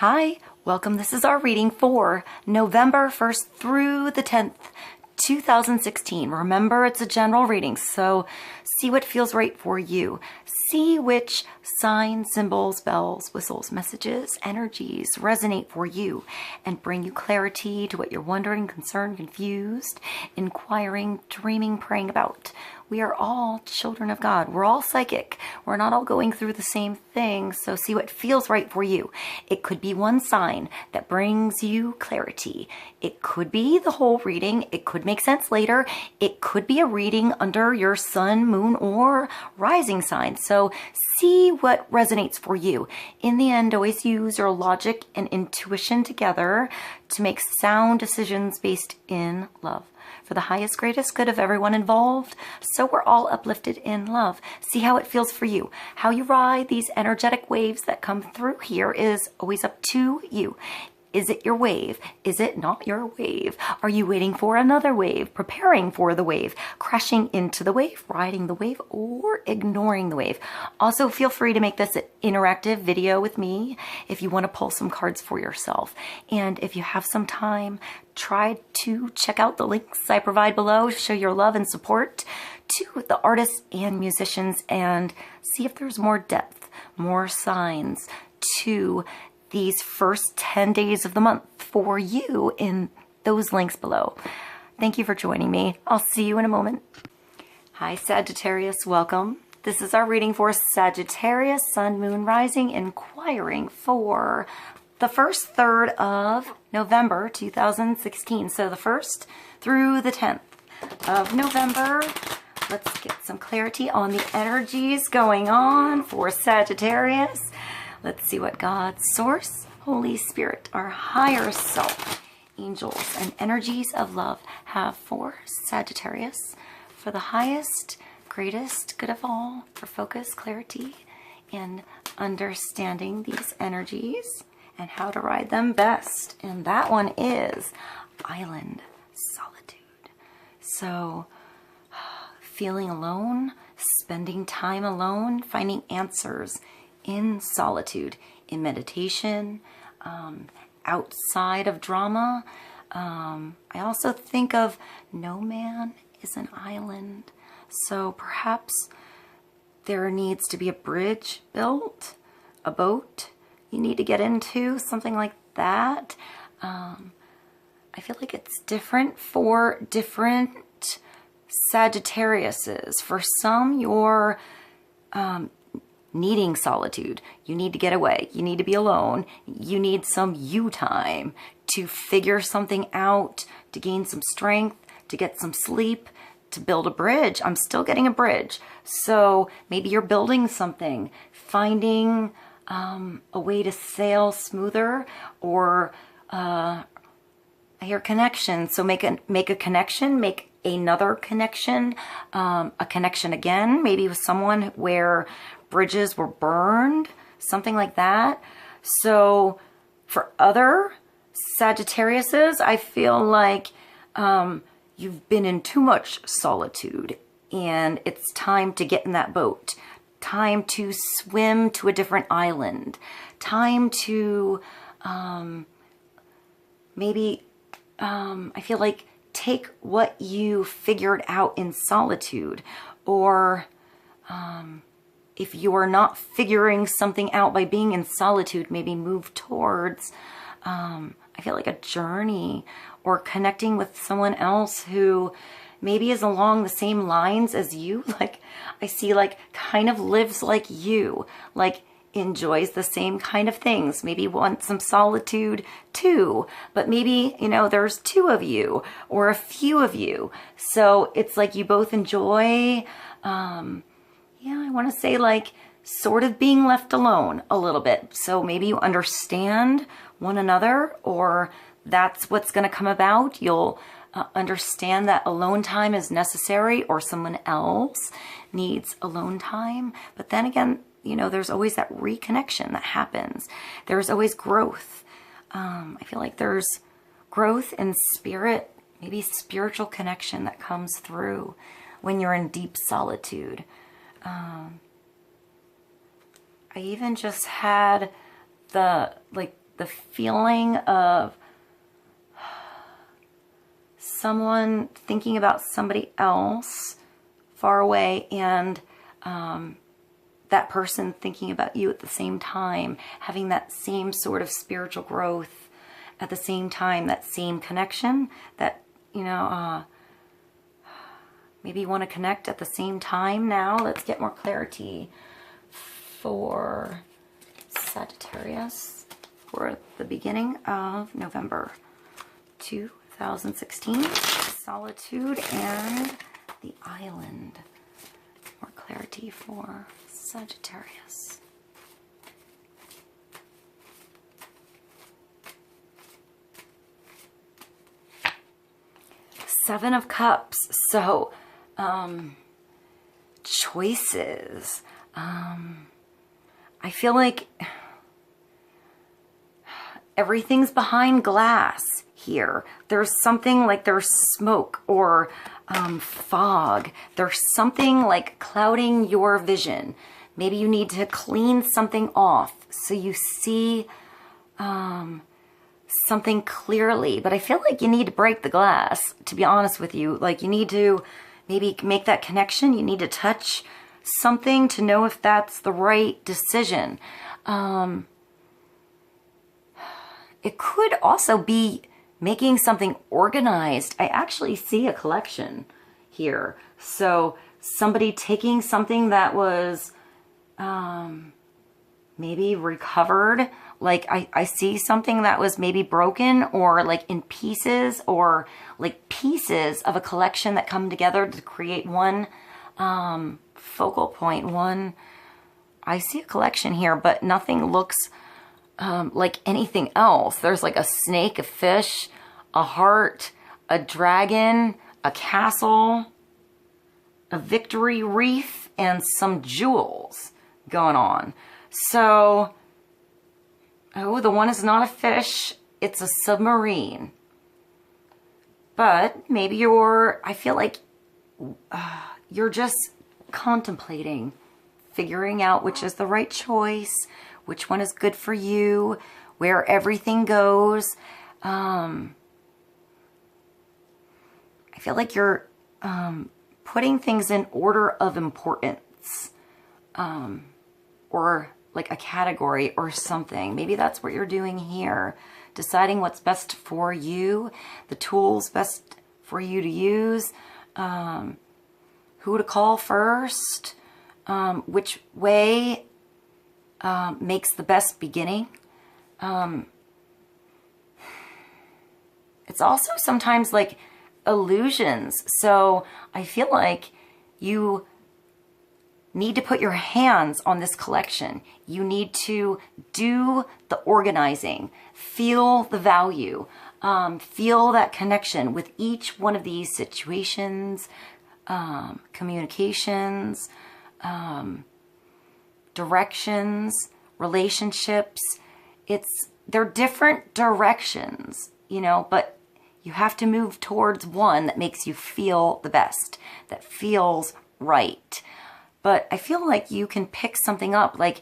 Hi, welcome. This is our reading for November 1st through the 10th, 2016. Remember, it's a general reading, so see what feels right for you. See which signs, symbols, bells, whistles, messages, energies resonate for you and bring you clarity to what you're wondering, concerned, confused, inquiring, dreaming, praying about. We are all children of God. We're all psychic. We're not all going through the same thing, so see what feels right for you. It could be one sign that brings you clarity. It could be the whole reading. It could make sense later. It could be a reading under your sun, moon, or rising sign. So see what resonates for you. In the end, always use your logic and intuition together to make sound decisions based in love, for the highest, greatest good of everyone involved, so we're all uplifted in love. See how it feels for you. How you ride these energetic waves that come through here is always up to you. Is it your wave? Is it not your wave? Are you waiting for another wave, preparing for the wave, crashing into the wave, riding the wave, or ignoring the wave? Also, feel free to make this an interactive video with me if you want to pull some cards for yourself. And if you have some time, try to check out the links I provide below to show your love and support to the artists and musicians and see if there's more depth, more signs to these first 10 days of the month for you in those links below. Thank you for joining me. I'll see you in a moment. Hi, Sagittarius. Welcome. This is our reading for Sagittarius, Sun, Moon, Rising, inquiring for the first third of November 2016. So the 1st through the 10th of November. Let's get some clarity on the energies going on for Sagittarius. Let's see what God, Source, Holy Spirit, our higher self, angels, and energies of love have for Sagittarius, for the highest, greatest good of all, for focus, clarity, and understanding these energies and how to ride them best. And that one is Island Solitude. So, feeling alone, spending time alone, finding answers in solitude, in meditation, outside of drama. I also think of no man is an island. So perhaps there needs to be a bridge built, a boat you need to get into, something like that. I feel like it's different for different Sagittariuses. For some, you're needing solitude. You need to get away. You need to be alone. You need some you time to figure something out, to gain some strength, to get some sleep, to build a bridge. I'm still getting a bridge. So maybe you're building something, finding a way to sail smoother, or I hear connection. So make a connection, make another connection, a connection again, maybe with someone where bridges were burned, something like that. So for other Sagittariuses, I feel like you've been in too much solitude and it's time to get in that boat, time to swim to a different island, time to maybe, I feel like, take what you figured out in solitude, or if you are not figuring something out by being in solitude, maybe move towards, I feel like, a journey or connecting with someone else who maybe is along the same lines as you. Like, I see, like, kind of lives like you, like enjoys the same kind of things, maybe wants some solitude too, but maybe, you know, there's two of you or a few of you. So it's like you both enjoy, yeah, I want to say, like, sort of being left alone a little bit. So maybe you understand one another, or that's what's going to come about. You'll understand that alone time is necessary, or someone else needs alone time. But then again, you know, there's always that reconnection that happens. There's always growth. I feel like there's growth in spirit, maybe spiritual connection that comes through when you're in deep solitude. I even just had the the feeling of someone thinking about somebody else far away, and that person thinking about you at the same time, having that same sort of spiritual growth at the same time, that same connection, that, you know, maybe you want to connect at the same time now. Let's get more clarity for Sagittarius for the beginning of November 2016. Solitude and the Island. More clarity for Sagittarius. Seven of Cups. So, choices. I feel like everything's behind glass here. There's something like there's smoke or fog. There's something like clouding your vision. Maybe you need to clean something off so you see something clearly. But I feel like you need to break the glass, to be honest with you. Like, you need to maybe make that connection. You need to touch something to know if that's the right decision. It could also be making something organized. I actually see a collection here. So somebody taking something that was maybe recovered. Like I see something that was maybe broken or like in pieces, or like pieces of a collection that come together to create one focal point. I see a collection here, but nothing looks like anything else. There's like a snake, a fish, a heart, a dragon, a castle, a victory wreath, and some jewels going on. So, oh, the one is not a fish, it's a submarine. But maybe I feel like you're just contemplating, figuring out which is the right choice, which one is good for you, where everything goes. I feel like you're putting things in order of importance, or like a category or something. Maybe that's what you're doing here. Deciding what's best for you, the tools best for you to use, who to call first, which way makes the best beginning. It's also sometimes like illusions. So I feel like you need to put your hands on this collection. You need to do the organizing, feel the value, feel that connection with each one of these situations, communications, directions, relationships. They're different directions, you know, but you have to move towards one that makes you feel the best, that feels right. But I feel like you can pick something up, like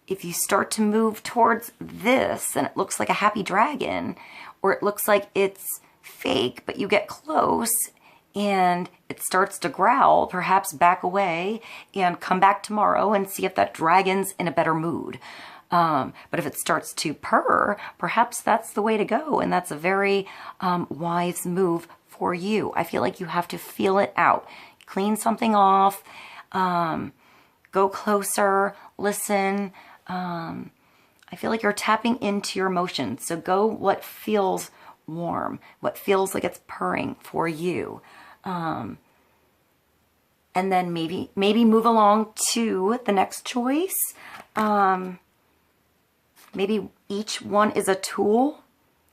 if you start to move towards this and it looks like a happy dragon, or it looks like it's fake, but you get close and it starts to growl, perhaps back away and come back tomorrow and see if that dragon's in a better mood. But if it starts to purr, perhaps that's the way to go. And that's a very wise move for you. I feel like you have to feel it out. Clean something off, go closer, listen. I feel like you're tapping into your emotions. So go what feels warm, what feels like it's purring for you. And then maybe move along to the next choice. Maybe each one is a tool,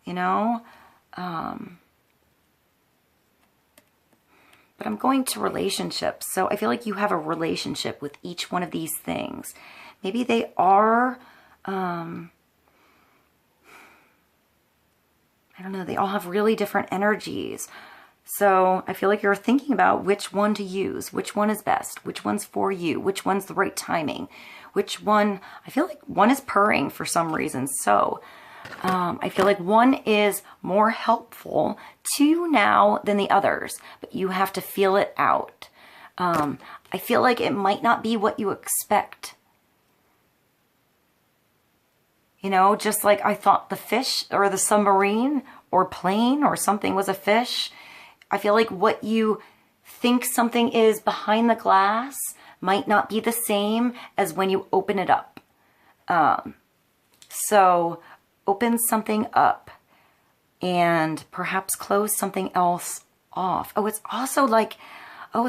you know. But I'm going to relationships. So I feel like you have a relationship with each one of these things. Maybe they are, I don't know, they all have really different energies. So I feel like you're thinking about which one to use, which one is best, which one's for you, which one's the right timing, which one, I feel like one is purring for some reason. So I feel like one is more helpful to you now than the others, but you have to feel it out. I feel like it might not be what you expect. You know, just like I thought the fish or the submarine or plane or something was a fish. I feel like what you think something is behind the glass might not be the same as when you open it up. So open something up and perhaps close something else off. Oh, it's also like, oh,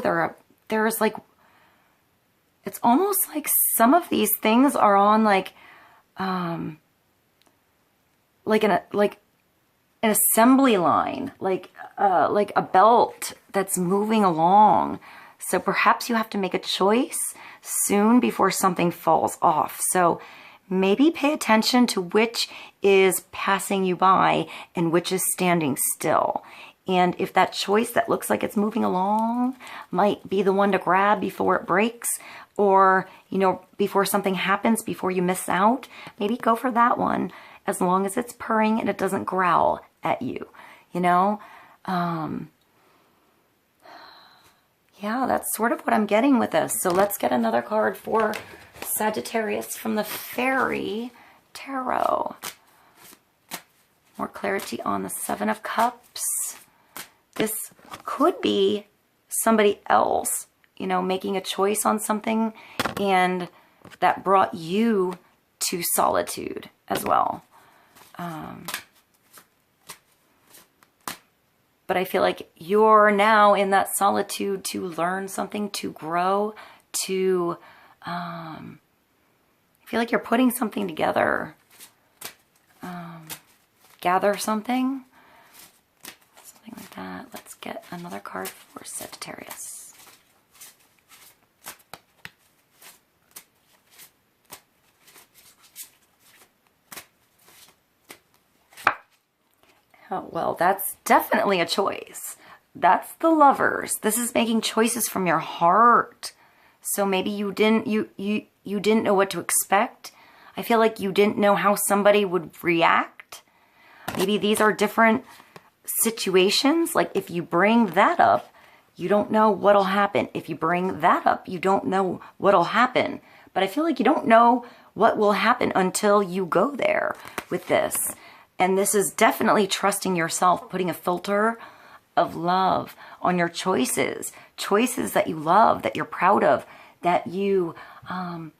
there's like, it's almost like some of these things are on like an assembly line, like a belt that's moving along. So perhaps you have to make a choice soon before something falls off. So maybe pay attention to which is passing you by and which is standing still. And if that choice that looks like it's moving along might be the one to grab before it breaks, or, you know, before something happens, before you miss out, maybe go for that one, as long as it's purring and it doesn't growl at you, you know? Yeah, that's sort of what I'm getting with this. So let's get another card for Sagittarius from the Fairy Tarot. More clarity on the Seven of Cups. This could be somebody else, you know, making a choice on something, and that brought you to solitude as well. But I feel like you're now in that solitude to learn something, to grow, to, I feel like you're putting something together, gather something like that. Let's get another card for Sagittarius. Oh, well, that's definitely a choice. That's the Lovers. This is making choices from your heart. So maybe you didn't know what to expect. I feel like you didn't know how somebody would react. Maybe these are different situations. Like if you bring that up, you don't know what'll happen. If you bring that up, you don't know what'll happen. But I feel like you don't know what will happen until you go there with this. And this is definitely trusting yourself, putting a filter of love on your choices. Choices that you love, that you're proud of, that you want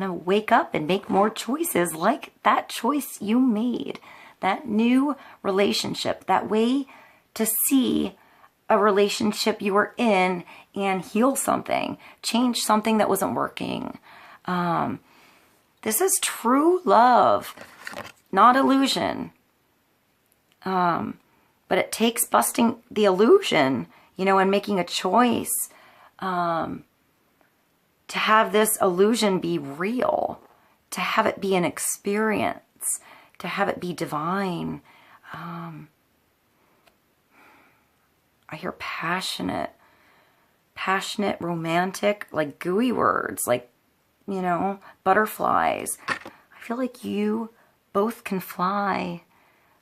to wake up and make more choices like that choice you made. That new relationship, that way to see a relationship you were in and heal something, change something that wasn't working. This is true love, not illusion. But it takes busting the illusion, you know, and making a choice to have this illusion be real, to have it be an experience, to have it be divine. I hear passionate, romantic, like gooey words, like, you know, butterflies. I feel like you both can fly,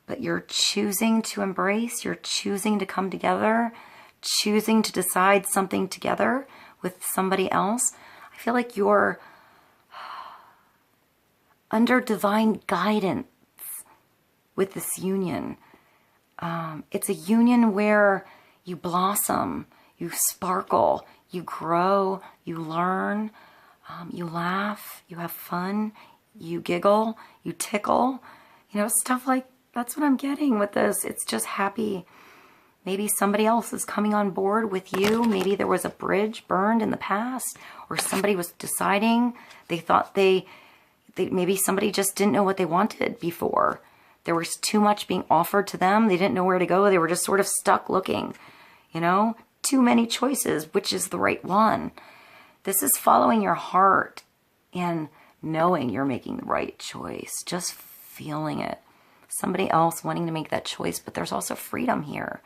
but you're choosing to embrace, you're choosing to come together, choosing to decide something together with somebody else. I feel like you're under divine guidance with this union. It's a union where you blossom, you sparkle, you grow, you learn, you laugh, you have fun, you giggle, you tickle, you know, stuff like, that's what I'm getting with this. It's just happy. Maybe somebody else is coming on board with you. Maybe there was a bridge burned in the past, or somebody was deciding, they thought maybe somebody just didn't know what they wanted before. There was too much being offered to them. They didn't know where to go. They were just sort of stuck looking, you know, too many choices, which is the right one. This is following your heart and knowing you're making the right choice, just feeling it. Somebody else wanting to make that choice, but there's also freedom here.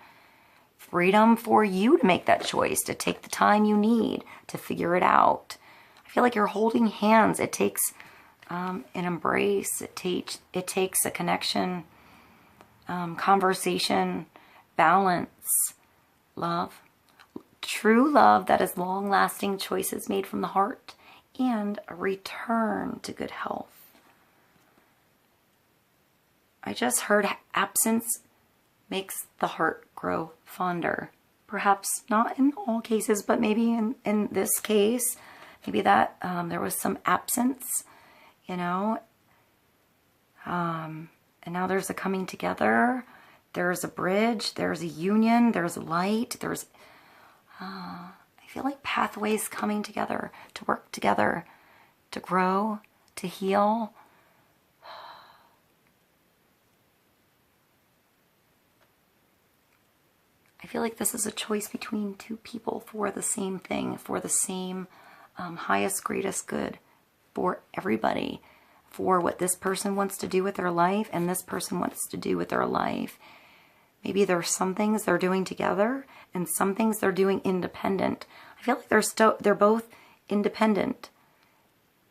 freedom for you to make that choice, to take the time you need to figure it out. I feel like you're holding hands. It takes an embrace. It takes a connection, conversation, balance, love. True love that is long-lasting, choices made from the heart, and a return to good health. I just heard absence makes the heart grow fonder. Perhaps not in all cases, but maybe in this case, maybe that there was some absence, you know. And now there's a coming together. There's a bridge. There's a union. There's light. There's, I feel like pathways coming together, to work together, to grow, to heal. I feel like this is a choice between two people for the same thing, for the same highest, greatest good for everybody, for what this person wants to do with their life and this person wants to do with their life. Maybe there's some things they're doing together and some things they're doing independent. I feel like they're both independent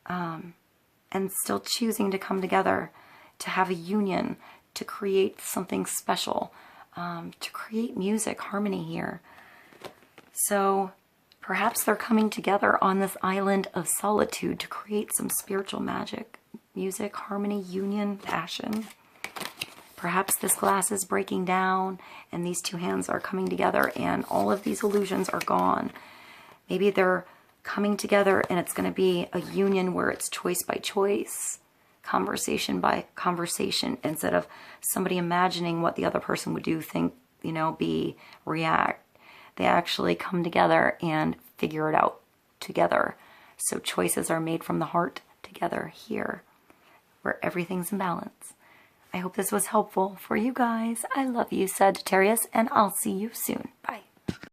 and still choosing to come together, to have a union, to create something special. To create music, harmony here. So perhaps they're coming together on this island of solitude to create some spiritual magic, music, harmony, union, passion. Perhaps this glass is breaking down and these two hands are coming together and all of these illusions are gone. Maybe they're coming together and it's going to be a union where it's choice by choice, conversation by conversation, instead of somebody imagining what the other person would do, think, you know, be, react. They actually come together and figure it out together. So choices are made from the heart together here, where everything's in balance. I hope this was helpful for you guys. I love you, Sagittarius, and I'll see you soon. Bye.